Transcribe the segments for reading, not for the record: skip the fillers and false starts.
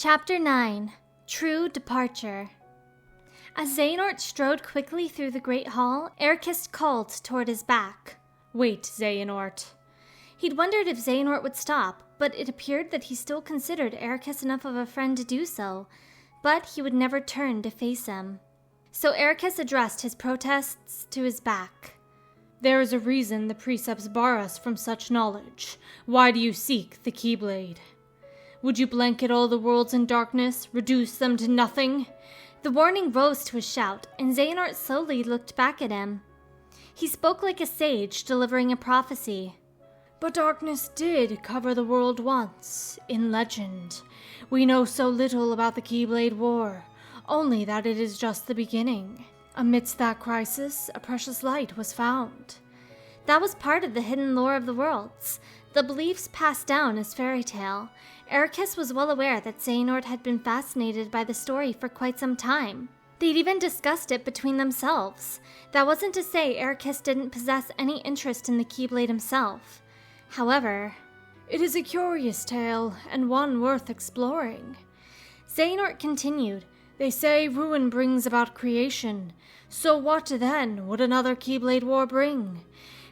Chapter 9. True Departure. As Xehanort strode quickly through the great hall, Eraqus called toward his back. "Wait, Xehanort." He'd wondered if Xehanort would stop, but it appeared that he still considered Eraqus enough of a friend to do so, but he would never turn to face him. So Eraqus addressed his protests to his back. "There is a reason the precepts bar us from such knowledge. Why do you seek the Keyblade? Would you blanket all the worlds in darkness, reduce them to nothing?" The warning rose to a shout, and Xehanort slowly looked back at him. He spoke like a sage delivering a prophecy. "But darkness did cover the world once, in legend. We know so little about the Keyblade War, only that it is just the beginning. Amidst that crisis, a precious light was found." That was part of the hidden lore of the worlds, the beliefs passed down as fairy tale. Eraqus was well aware that Xehanort had been fascinated by the story for quite some time. They'd even discussed it between themselves. That wasn't to say Eraqus didn't possess any interest in the Keyblade himself. However, "It is a curious tale, and one worth exploring." Xehanort continued. "They say ruin brings about creation. So what, then, would another Keyblade War bring?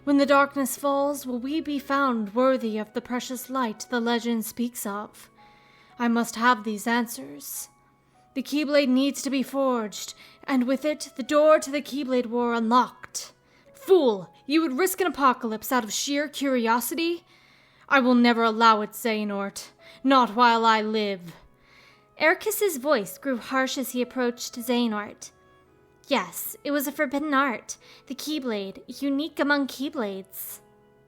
When the darkness falls, will we be found worthy of the precious light the legend speaks of? I must have these answers. The Keyblade needs to be forged, and with it, the door to the Keyblade War unlocked." "Fool! You would risk an apocalypse out of sheer curiosity? I will never allow it, Xehanort. Not while I live." Eraqus's voice grew harsh as he approached Xehanort. Yes, it was a forbidden art. The Keyblade, unique among Keyblades,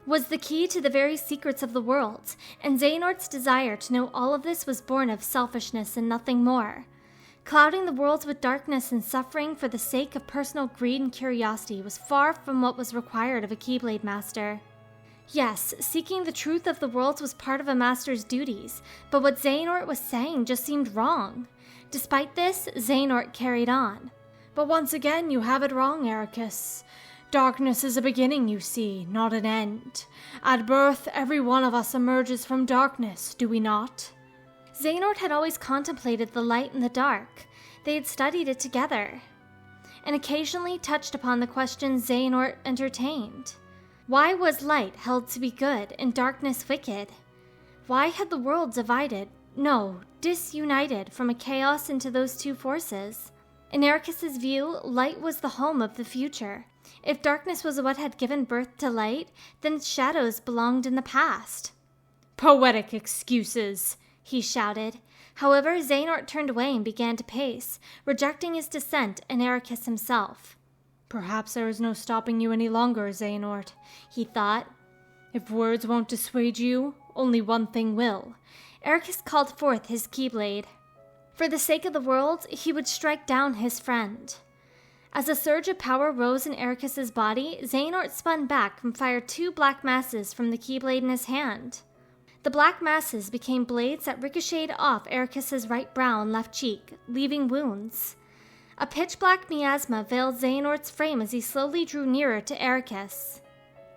was the key to the very secrets of the world, and Xehanort's desire to know all of this was born of selfishness and nothing more. Clouding the worlds with darkness and suffering for the sake of personal greed and curiosity was far from what was required of a Keyblade master. Yes, seeking the truth of the worlds was part of a master's duties, but what Xehanort was saying just seemed wrong. Despite this, Xehanort carried on. "But once again you have it wrong, Eraqus. Darkness is a beginning, you see, not an end. At birth, every one of us emerges from darkness, do we not?" Xehanort had always contemplated the light and the dark. They had studied it together, and occasionally touched upon the questions Xehanort entertained. Why was light held to be good and darkness wicked? Why had the world divided, no, disunited from a chaos into those two forces? In Eraqus's view, light was the home of the future. If darkness was what had given birth to light, then its shadows belonged in the past. "Poetic excuses!" he shouted. However, Xehanort turned away and began to pace, rejecting his dissent and Eraqus himself. "Perhaps there is no stopping you any longer, Xehanort," he thought. "If words won't dissuade you, only one thing will." Eraqus called forth his Keyblade. For the sake of the world, he would strike down his friend. As a surge of power rose in Eraqus's body, Xehanort spun back and fired two black masses from the Keyblade in his hand. The black masses became blades that ricocheted off Eraqus's right brow and left cheek, leaving wounds. A pitch-black miasma veiled Xehanort's frame as he slowly drew nearer to Eraqus.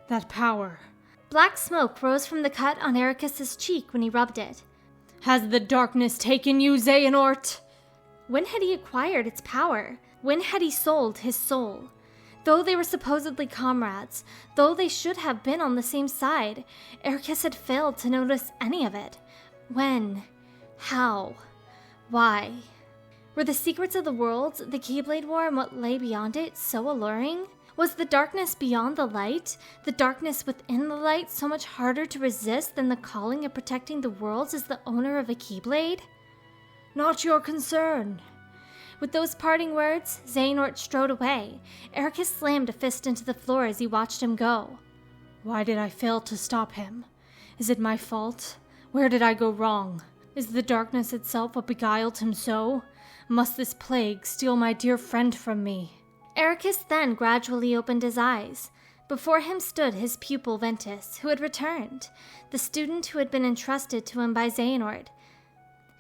"That power." Black smoke rose from the cut on Eraqus's cheek when he rubbed it. "Has the darkness taken you, Xehanort?" When had he acquired its power? When had he sold his soul? Though they were supposedly comrades, though they should have been on the same side, Eraqus had failed to notice any of it. When? How? Why? Were the secrets of the world, the Keyblade War, and what lay beyond it so alluring? Was the darkness beyond the light, the darkness within the light, so much harder to resist than the calling of protecting the worlds as the owner of a Keyblade? "Not your concern." With those parting words, Xehanort strode away. Eraqus slammed a fist into the floor as he watched him go. "Why did I fail to stop him? Is it my fault? Where did I go wrong? Is the darkness itself what beguiled him so? Must this plague steal my dear friend from me?" Eraqus then gradually opened his eyes. Before him stood his pupil Ventus, who had returned, the student who had been entrusted to him by Xehanort.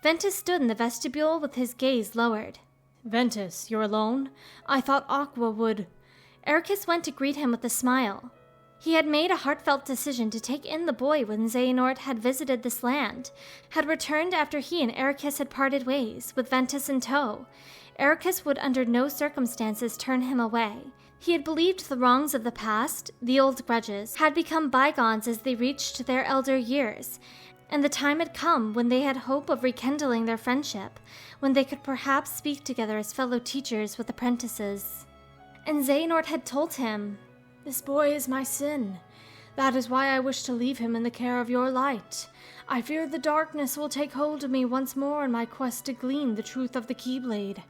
Ventus stood in the vestibule with his gaze lowered. "Ventus, you're alone? I thought Aqua would—" Eraqus went to greet him with a smile. He had made a heartfelt decision to take in the boy when Xehanort had visited this land, had returned after he and Eraqus had parted ways, with Ventus in tow. Eraqus would under no circumstances turn him away. He had believed the wrongs of the past, the old grudges, had become bygones as they reached their elder years, and the time had come when they had hope of rekindling their friendship, when they could perhaps speak together as fellow teachers with apprentices. And Xehanort had told him, "This boy is my sin. That is why I wish to leave him in the care of your light. I fear the darkness will take hold of me once more in my quest to glean the truth of the Keyblade.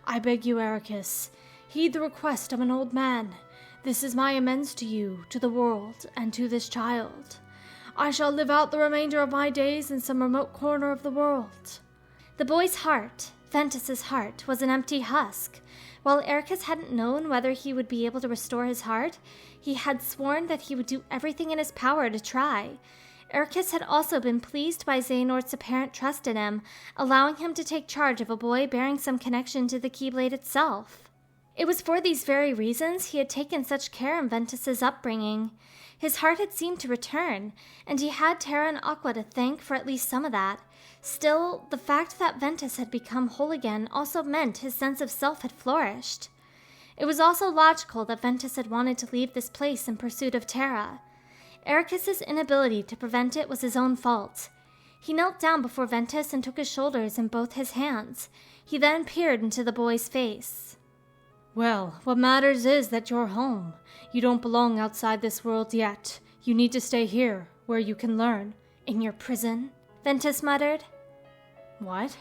I beg you, Eraqus, heed the request of an old man. This is my amends to you, to the world, and to this child. I shall live out the remainder of my days in some remote corner of the world." The boy's heart, Ventus's heart, was an empty husk. While Eraqus hadn't known whether he would be able to restore his heart, he had sworn that he would do everything in his power to try. Eraqus had also been pleased by Xehanort's apparent trust in him, allowing him to take charge of a boy bearing some connection to the Keyblade itself. It was for these very reasons he had taken such care in Ventus's upbringing. His heart had seemed to return, and he had Terra and Aqua to thank for at least some of that. Still, the fact that Ventus had become whole again also meant his sense of self had flourished. It was also logical that Ventus had wanted to leave this place in pursuit of Terra. Eraqus's inability to prevent it was his own fault. He knelt down before Ventus and took his shoulders in both his hands. He then peered into the boy's face. "Well, what matters is that you're home. You don't belong outside this world yet. You need to stay here, where you can learn." "In your prison?" Ventus muttered. "What?"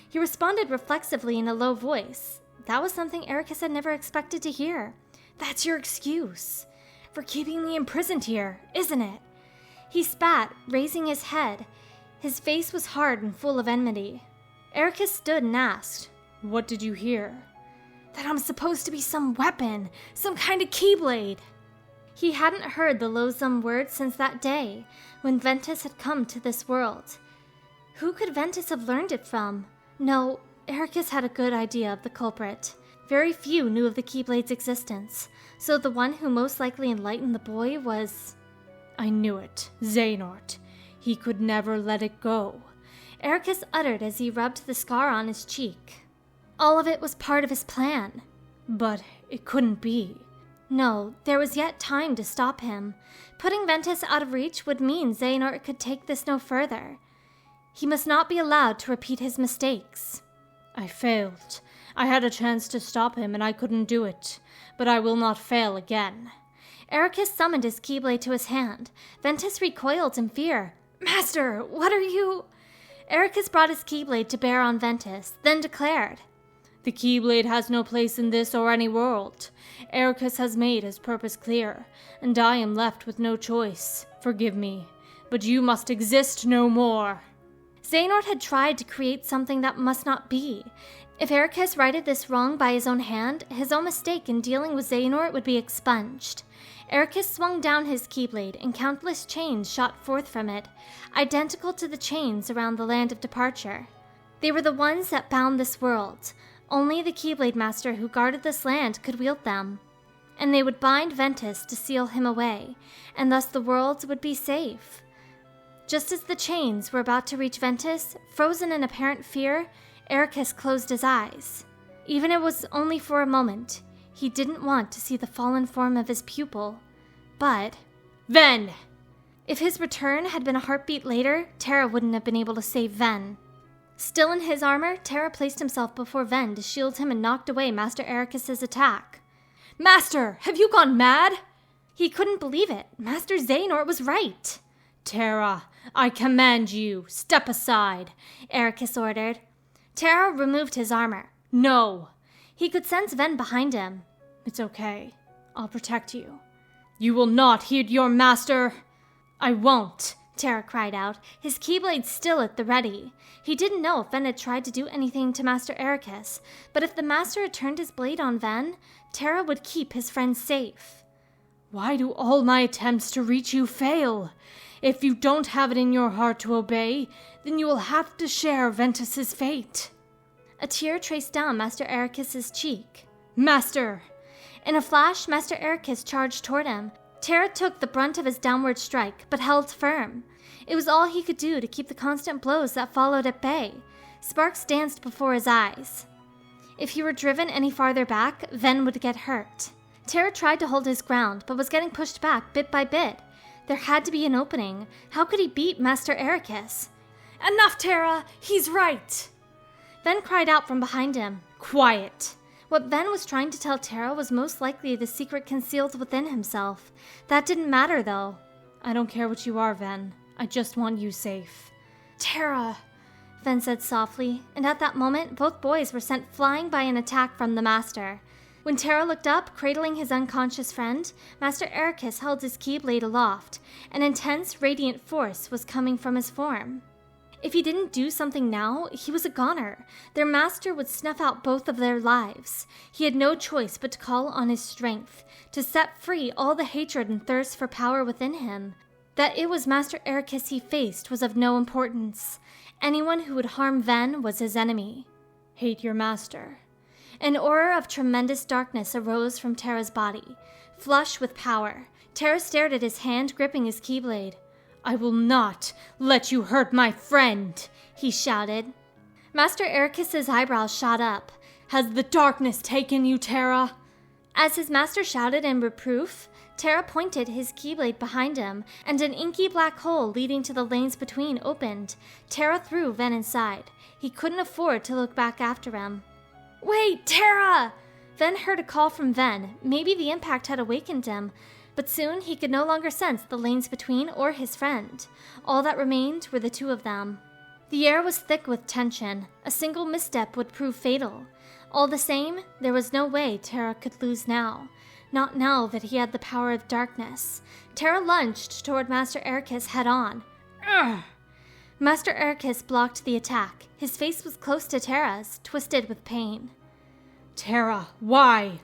He responded reflexively in a low voice. That was something Eraqus had never expected to hear. "That's your excuse for keeping me imprisoned here, isn't it?" He spat, raising his head. His face was hard and full of enmity. Eraqus stood and asked, "What did you hear?" "That I'm supposed to be some weapon, some kind of Keyblade." He hadn't heard the loathsome words since that day, when Ventus had come to this world. Who could Ventus have learned it from? No, Eraqus had a good idea of the culprit. Very few knew of the Keyblade's existence, so the one who most likely enlightened the boy was... "I knew it. Xehanort. He could never let it go," Eraqus uttered as he rubbed the scar on his cheek. All of it was part of his plan. But it couldn't be. No, there was yet time to stop him. Putting Ventus out of reach would mean Xehanort could take this no further. He must not be allowed to repeat his mistakes. "I failed. I had a chance to stop him and I couldn't do it. But I will not fail again." Eraqus summoned his Keyblade to his hand. Ventus recoiled in fear. "Master, what are you—" Eraqus brought his Keyblade to bear on Ventus, then declared, "The Keyblade has no place in this or any world. Eraqus has made his purpose clear, and I am left with no choice. Forgive me, but you must exist no more." Xehanort had tried to create something that must not be. If Eraqus righted this wrong by his own hand, his own mistake in dealing with Xehanort would be expunged. Eraqus swung down his Keyblade, and countless chains shot forth from it, identical to the chains around the land of departure. They were the ones that bound this world. Only the Keyblade Master who guarded this land could wield them. And they would bind Ventus to seal him away, and thus the world would be safe. Just as the chains were about to reach Ventus, frozen in apparent fear, Eraqus closed his eyes. Even if it was only for a moment, he didn't want to see the fallen form of his pupil. But... Ven! If his return had been a heartbeat later, Terra wouldn't have been able to save Ven. Still in his armor, Terra placed himself before Ven to shield him and knocked away Master Eraqus's attack. "Master, have you gone mad?" He couldn't believe it. Master Xehanort was right. "Terra, I command you, step aside," Eraqus ordered. Terra removed his armor. "No." He could sense Ven behind him. "It's okay. I'll protect you." "You will not heed your master." "I won't," Terra cried out, his Keyblade still at the ready. He didn't know if Ven had tried to do anything to Master Eraqus, but if the Master had turned his blade on Ven, Terra would keep his friend safe. "Why do all my attempts to reach you fail? If you don't have it in your heart to obey, then you will have to share Ventus's fate." A tear traced down Master Eraqus's cheek. "Master!" In a flash, Master Eraqus charged toward him. Terra took the brunt of his downward strike, but held firm. It was all he could do to keep the constant blows that followed at bay. Sparks danced before his eyes. If he were driven any farther back, Ven would get hurt. Terra tried to hold his ground, but was getting pushed back bit by bit. There had to be an opening. How could he beat Master Eraqus? Enough, Terra! He's right! Ven cried out from behind him. Quiet! What Ven was trying to tell Terra was most likely the secret concealed within himself. That didn't matter, though. I don't care what you are, Ven. I just want you safe. Terra, Ven said softly, and at that moment, both boys were sent flying by an attack from the Master. When Terra looked up, cradling his unconscious friend, Master Eraqus held his keyblade aloft. An intense, radiant force was coming from his form. If he didn't do something now, he was a goner. Their master would snuff out both of their lives. He had no choice but to call on his strength, to set free all the hatred and thirst for power within him. That it was Master Eraqus he faced was of no importance. Anyone who would harm Ven was his enemy. Hate your master. An aura of tremendous darkness arose from Terra's body. Flush with power, Terra stared at his hand gripping his keyblade. I will not let you hurt my friend, he shouted. Master Eraqus's eyebrows shot up. Has the darkness taken you, Terra? As his master shouted in reproof, Terra pointed his keyblade behind him, and an inky black hole leading to the lanes between opened. Terra threw Ven inside. He couldn't afford to look back after him. Wait, Terra! Ven heard a call from Ven. Maybe the impact had awakened him, but soon he could no longer sense the lanes between or his friend. All that remained were the two of them. The air was thick with tension. A single misstep would prove fatal. All the same, there was no way Terra could lose now. Not now that he had the power of darkness. Terra lunged toward Master Eraqus head-on. Master Eraqus blocked the attack. His face was close to Terra's, twisted with pain. Terra, why?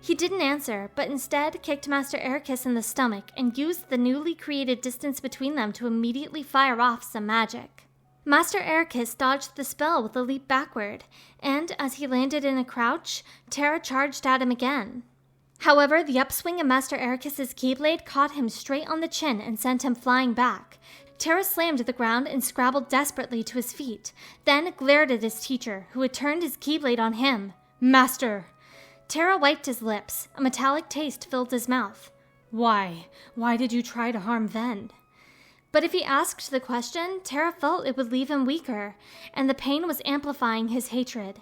He didn't answer, but instead kicked Master Eraqus in the stomach and used the newly created distance between them to immediately fire off some magic. Master Eraqus dodged the spell with a leap backward, and as he landed in a crouch, Terra charged at him again. However, the upswing of Master Eraqus's keyblade caught him straight on the chin and sent him flying back. Terra slammed to the ground and scrabbled desperately to his feet, then glared at his teacher, who had turned his keyblade on him. Master! Terra wiped his lips. A metallic taste filled his mouth. Why? Why did you try to harm Ven? But if he asked the question, Terra felt it would leave him weaker, and the pain was amplifying his hatred.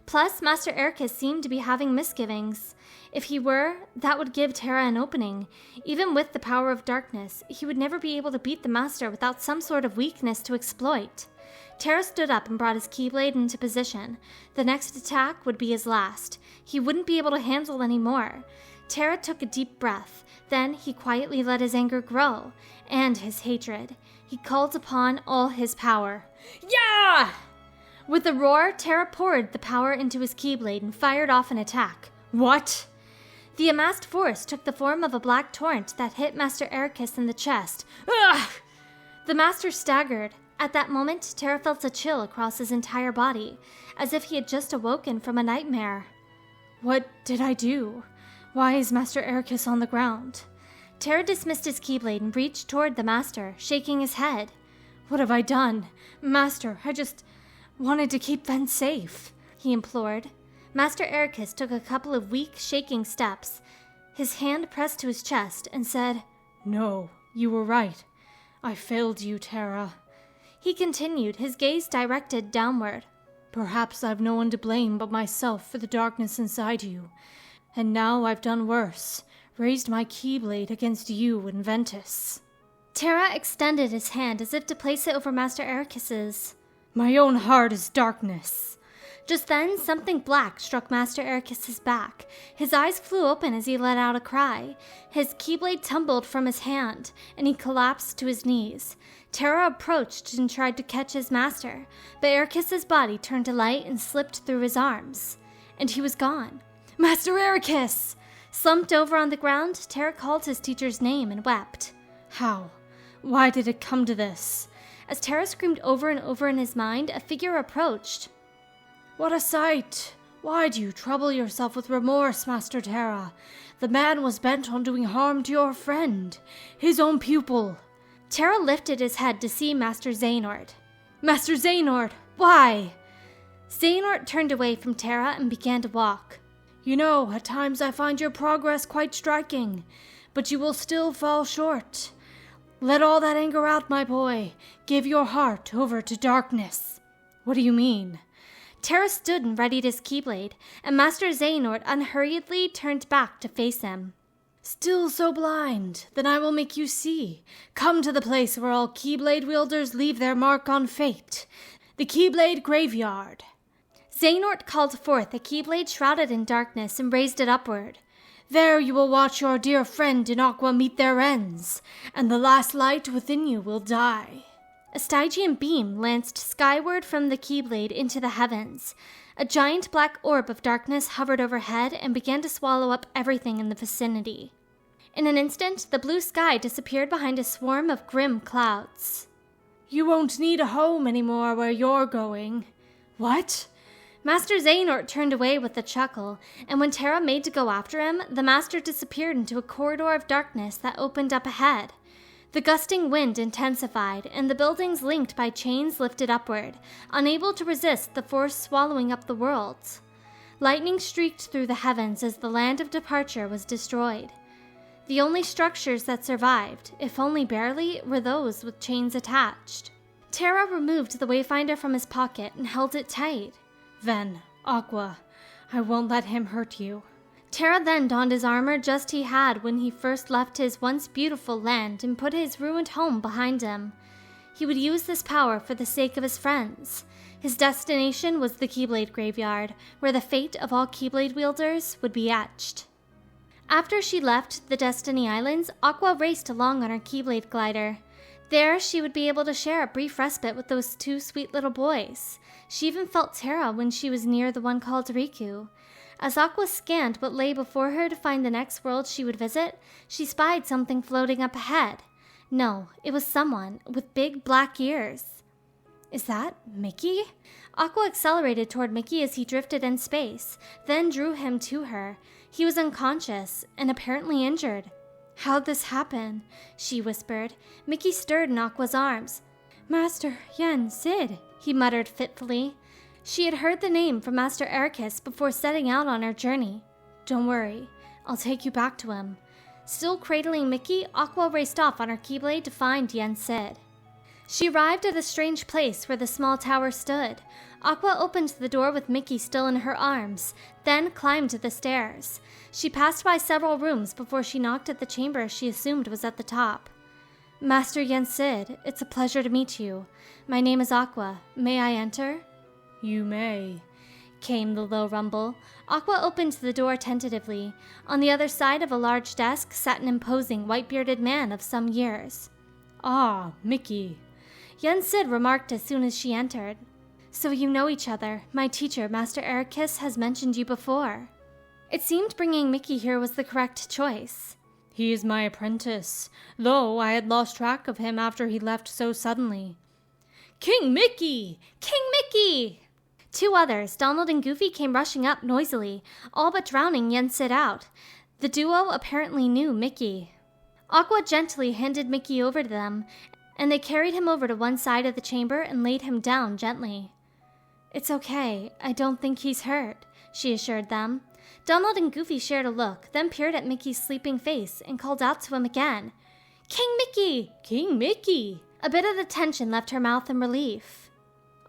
Plus, Master Eraqus seemed to be having misgivings. If he were, that would give Terra an opening. Even with the power of darkness, he would never be able to beat the Master without some sort of weakness to exploit. Terra stood up and brought his keyblade into position. The next attack would be his last. He wouldn't be able to handle any more. Terra took a deep breath. Then he quietly let his anger grow, and his hatred. He called upon all his power. Yeah! With a roar, Terra poured the power into his keyblade and fired off an attack. What? The amassed force took the form of a black torrent that hit Master Eraqus in the chest. Ugh! The Master staggered. At that moment, Terra felt a chill across his entire body, as if he had just awoken from a nightmare. What did I do? Why is Master Eraqus on the ground? Terra dismissed his keyblade and reached toward the Master, shaking his head. What have I done? Master, I just wanted to keep Ven safe, he implored. Master Eraqus took a couple of weak, shaking steps. His hand pressed to his chest and said, No, you were right. I failed you, Terra. He continued, his gaze directed downward. Perhaps I've no one to blame but myself for the darkness inside you. And now I've done worse, raised my keyblade against you and Ventus. Terra extended his hand as if to place it over Master Eraqus's. My own heart is darkness. Just then, something black struck Master Eraqus's back. His eyes flew open as he let out a cry. His keyblade tumbled from his hand, and he collapsed to his knees. Terra approached and tried to catch his master, but Eraqus's body turned to light and slipped through his arms. And he was gone. Master Eraqus! Slumped over on the ground, Terra called his teacher's name and wept. How? Why did it come to this? As Terra screamed over and over in his mind, a figure approached. What a sight! Why do you trouble yourself with remorse, Master Terra? The man was bent on doing harm to your friend, his own pupil. Terra lifted his head to see Master Xehanort. Master Xehanort, why? Xehanort turned away from Terra and began to walk. You know, at times I find your progress quite striking, but you will still fall short. Let all that anger out, my boy. Give your heart over to darkness. What do you mean? Terra stood and readied his keyblade, and Master Xehanort unhurriedly turned back to face him. Still so blind? Then I will make you see. Come to the place where all keyblade wielders leave their mark on fate. The Keyblade Graveyard. Xehanort called forth a keyblade shrouded in darkness and raised it upward. There you will watch your dear friend and Aqua meet their ends, and the last light within you will die. A Stygian beam lanced skyward from the keyblade into the heavens. A giant black orb of darkness hovered overhead and began to swallow up everything in the vicinity. In an instant, the blue sky disappeared behind a swarm of grim clouds. You won't need a home anymore where you're going. What? Master Xehanort turned away with a chuckle, and when Terra made to go after him, the master disappeared into a corridor of darkness that opened up ahead. The gusting wind intensified, and the buildings linked by chains lifted upward, unable to resist the force swallowing up the worlds. Lightning streaked through the heavens as the land of departure was destroyed. The only structures that survived, if only barely, were those with chains attached. Terra removed the Wayfinder from his pocket and held it tight. Ven, Aqua, I won't let him hurt you. Terra then donned his armor just he had when he first left his once beautiful land and put his ruined home behind him. He would use this power for the sake of his friends. His destination was the Keyblade Graveyard, where the fate of all Keyblade wielders would be etched. After she left the Destiny Islands, Aqua raced along on her Keyblade glider. There, she would be able to share a brief respite with those two sweet little boys. She even felt Terra when she was near the one called Riku. As Aqua scanned what lay before her to find the next world she would visit, she spied something floating up ahead. No, it was someone with big black ears. Is that Mickey? Aqua accelerated toward Mickey as he drifted in space, then drew him to her. He was unconscious and apparently injured. How'd this happen? She whispered. Mickey stirred in Aqua's arms. Master Yen Sid, he muttered fitfully. She had heard the name from Master Eraqus before setting out on her journey. Don't worry, I'll take you back to him. Still cradling Mickey, Aqua raced off on her Keyblade to find Yen Sid. She arrived at a strange place where the small tower stood. Aqua opened the door with Mickey still in her arms, then climbed the stairs. She passed by several rooms before she knocked at the chamber she assumed was at the top. Master Yen Sid, it's a pleasure to meet you. My name is Aqua. May I enter? You may, came the low rumble. Aqua opened the door tentatively. On the other side of a large desk sat an imposing white-bearded man of some years. Ah, Mickey, Yen Sid remarked as soon as she entered. So you know each other. My teacher, Master Eraqus, has mentioned you before. It seemed bringing Mickey here was the correct choice. He is my apprentice, though I had lost track of him after he left so suddenly. King Mickey! King Mickey! Two others, Donald and Goofy, came rushing up noisily, all but drowning Yen Sid out. The duo apparently knew Mickey. Aqua gently handed Mickey over to them, and they carried him over to one side of the chamber and laid him down gently. It's okay. I don't think he's hurt, she assured them. Donald and Goofy shared a look, then peered at Mickey's sleeping face and called out to him again. King Mickey! King Mickey! A bit of the tension left her mouth in relief.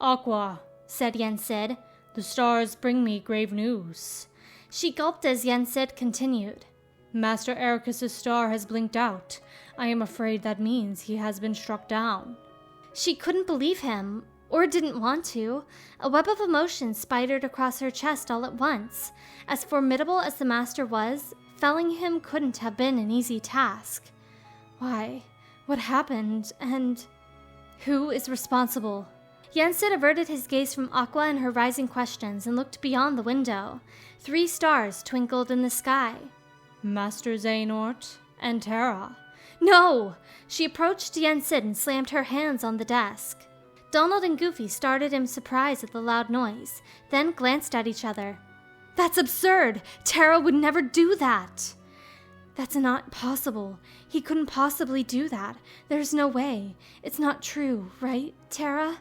Aqua, said Yen Sid. The stars bring me grave news. She gulped as Yen Sid continued. Master Eraqus' star has blinked out. I am afraid that means he has been struck down. She couldn't believe him, or didn't want to. A web of emotion spidered across her chest all at once. As formidable as the master was, felling him couldn't have been an easy task. Why? What happened? And who is responsible? Yen Sid averted his gaze from Aqua and her rising questions and looked beyond the window. 3 stars twinkled in the sky. Master Xehanort and Terra. No! She approached Yen Sid and slammed her hands on the desk. Donald and Goofy started in surprise at the loud noise, then glanced at each other. That's absurd! Terra would never do that! That's not possible. He couldn't possibly do that. There's no way. It's not true, right, Terra?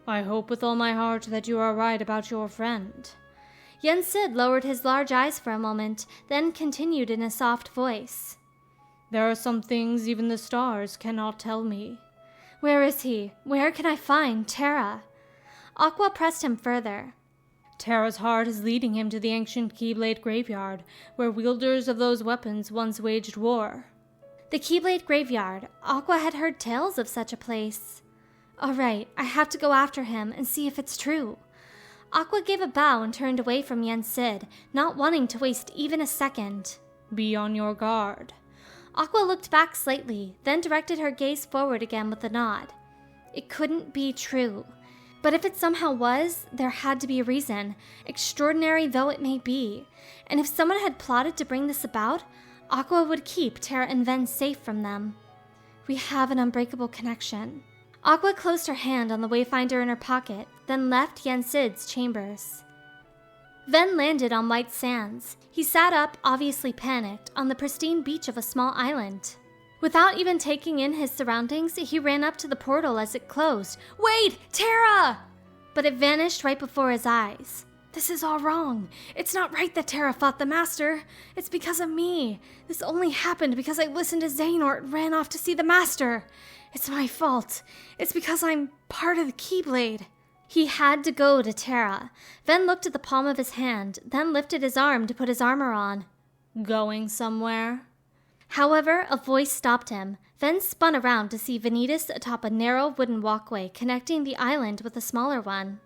I hope with all my heart that you are right about your friend. Yensid lowered his large eyes for a moment, then continued in a soft voice. There are some things even the stars cannot tell me. Where is he? Where can I find Terra? Aqua pressed him further. Terra's heart is leading him to the ancient Keyblade graveyard, where wielders of those weapons once waged war. The Keyblade graveyard. Aqua had heard tales of such a place. All right, I have to go after him and see if it's true. Aqua gave a bow and turned away from Yensid, not wanting to waste even a second. Be on your guard. Aqua looked back slightly, then directed her gaze forward again with a nod. It couldn't be true. But if it somehow was, there had to be a reason, extraordinary though it may be. And if someone had plotted to bring this about, Aqua would keep Terra and Ven safe from them. We have an unbreakable connection. Aqua closed her hand on the Wayfinder in her pocket, then left Yensid's chambers. Ven landed on white sands. He sat up, obviously panicked, on the pristine beach of a small island. Without even taking in his surroundings, he ran up to the portal as it closed. Wait! Terra! But it vanished right before his eyes. This is all wrong. It's not right that Terra fought the Master. It's because of me. This only happened because I listened to Xehanort and ran off to see the Master. It's my fault. It's because I'm part of the Keyblade. He had to go to Terra. Ven looked at the palm of his hand, then lifted his arm to put his armor on. Going somewhere? However, a voice stopped him. Ven spun around to see Vanitas atop a narrow wooden walkway connecting the island with a smaller one.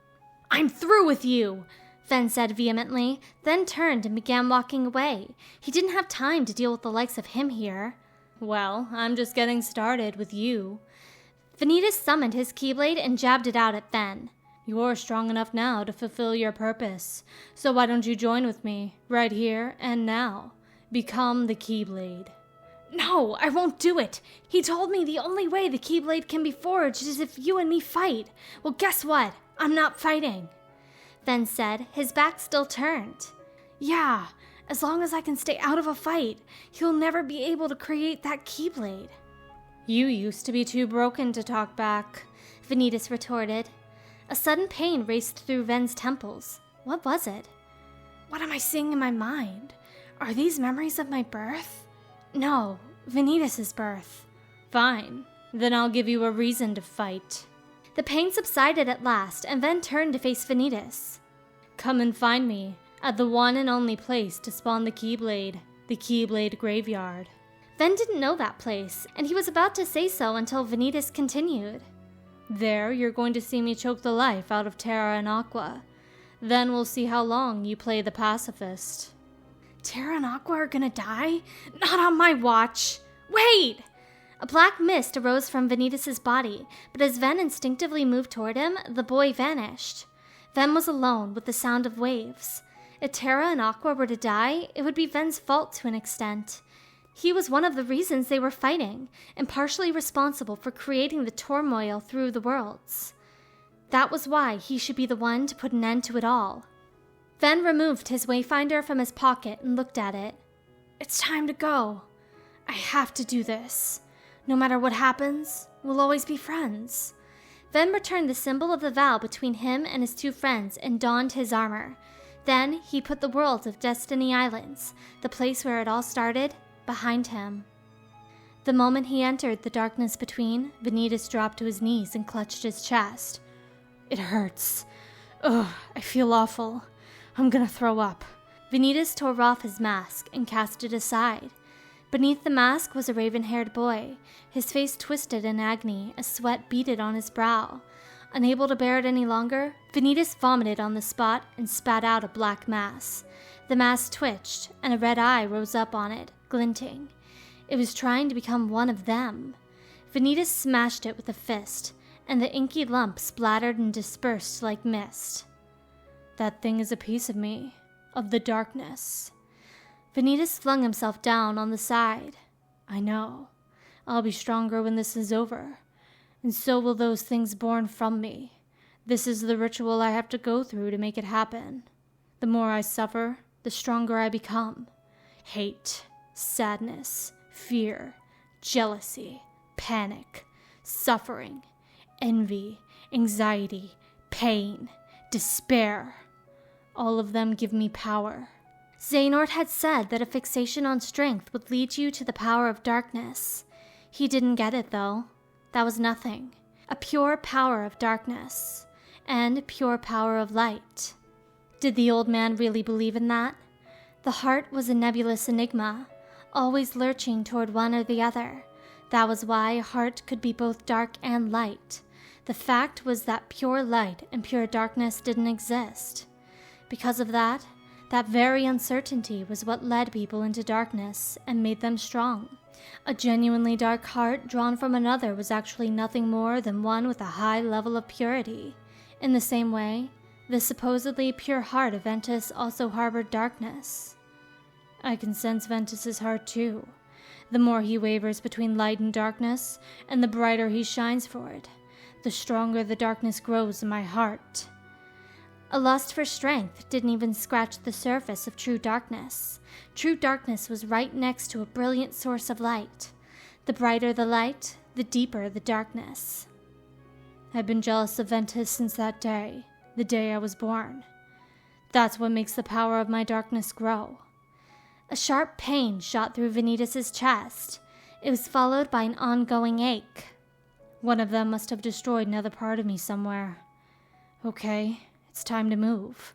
I'm through with you! Ven said vehemently, then turned and began walking away. He didn't have time to deal with the likes of him here. Well, I'm just getting started with you. Vanitas summoned his Keyblade and jabbed it out at Ven. You're strong enough now to fulfill your purpose, so why don't you join with me, right here and now? Become the Keyblade. No, I won't do it. He told me the only way the Keyblade can be forged is if you and me fight. Well, guess what? I'm not fighting. Ven said, his back still turned. Yeah, as long as I can stay out of a fight, he'll never be able to create that Keyblade. You used to be too broken to talk back, Vanitas retorted. A sudden pain raced through Ven's temples. What was it? What am I seeing in my mind? Are these memories of my birth? No, Vanitas' birth. Fine, then I'll give you a reason to fight. The pain subsided at last, and Ven turned to face Vanitas. Come and find me at the one and only place to spawn the Keyblade graveyard. Ven didn't know that place, and he was about to say so until Vanitas continued. There, you're going to see me choke the life out of Terra and Aqua. Then we'll see how long you play the pacifist. Terra and Aqua are gonna die? Not on my watch! Wait! A black mist arose from Vanitas' body, but as Ven instinctively moved toward him, the boy vanished. Ven was alone with the sound of waves. If Terra and Aqua were to die, it would be Ven's fault to an extent. He was one of the reasons they were fighting, and partially responsible for creating the turmoil through the worlds. That was why he should be the one to put an end to it all. Ven removed his Wayfinder from his pocket and looked at it. It's time to go. I have to do this. No matter what happens, we'll always be friends. Ven returned the symbol of the vow between him and his two friends and donned his armor. Then he put the world of Destiny Islands, the place where it all started, behind him. The moment he entered the darkness between, Vanitas dropped to his knees and clutched his chest. It hurts. Ugh, I feel awful. I'm gonna throw up. Vanitas tore off his mask and cast it aside. Beneath the mask was a raven-haired boy, his face twisted in agony as sweat beaded on his brow. Unable to bear it any longer, Vanitas vomited on the spot and spat out a black mass. The mass twitched, and a red eye rose up on it, glinting. It was trying to become one of them. Vanitas smashed it with a fist, and the inky lump splattered and dispersed like mist. That thing is a piece of me, of the darkness. Vanitas flung himself down on the side. I know. I'll be stronger when this is over, and so will those things born from me. This is the ritual I have to go through to make it happen. The more I suffer, the stronger I become. Hate, sadness, fear, jealousy, panic, suffering, envy, anxiety, pain, despair. All of them give me power. Xehanort had said that a fixation on strength would lead you to the power of darkness. He didn't get it, though. That was nothing. A pure power of darkness, and pure power of light. Did the old man really believe in that? The heart was a nebulous enigma, always lurching toward one or the other. That was why a heart could be both dark and light. The fact was that pure light and pure darkness didn't exist. Because of that very uncertainty was what led people into darkness and made them strong. A genuinely dark heart drawn from another was actually nothing more than one with a high level of purity. In the same way, the supposedly pure heart of Ventus also harbored darkness. I can sense Ventus's heart too. The more he wavers between light and darkness, and the brighter he shines for it, the stronger the darkness grows in my heart. A lust for strength didn't even scratch the surface of true darkness. True darkness was right next to a brilliant source of light. The brighter the light, the deeper the darkness. I've been jealous of Ventus since that day, the day I was born. That's what makes the power of my darkness grow. A sharp pain shot through Vanitas' chest. It was followed by an ongoing ache. One of them must have destroyed another part of me somewhere. Okay, it's time to move.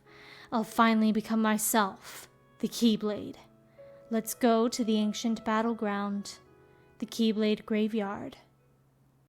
I'll finally become myself, the Keyblade. Let's go to the ancient battleground, the Keyblade graveyard.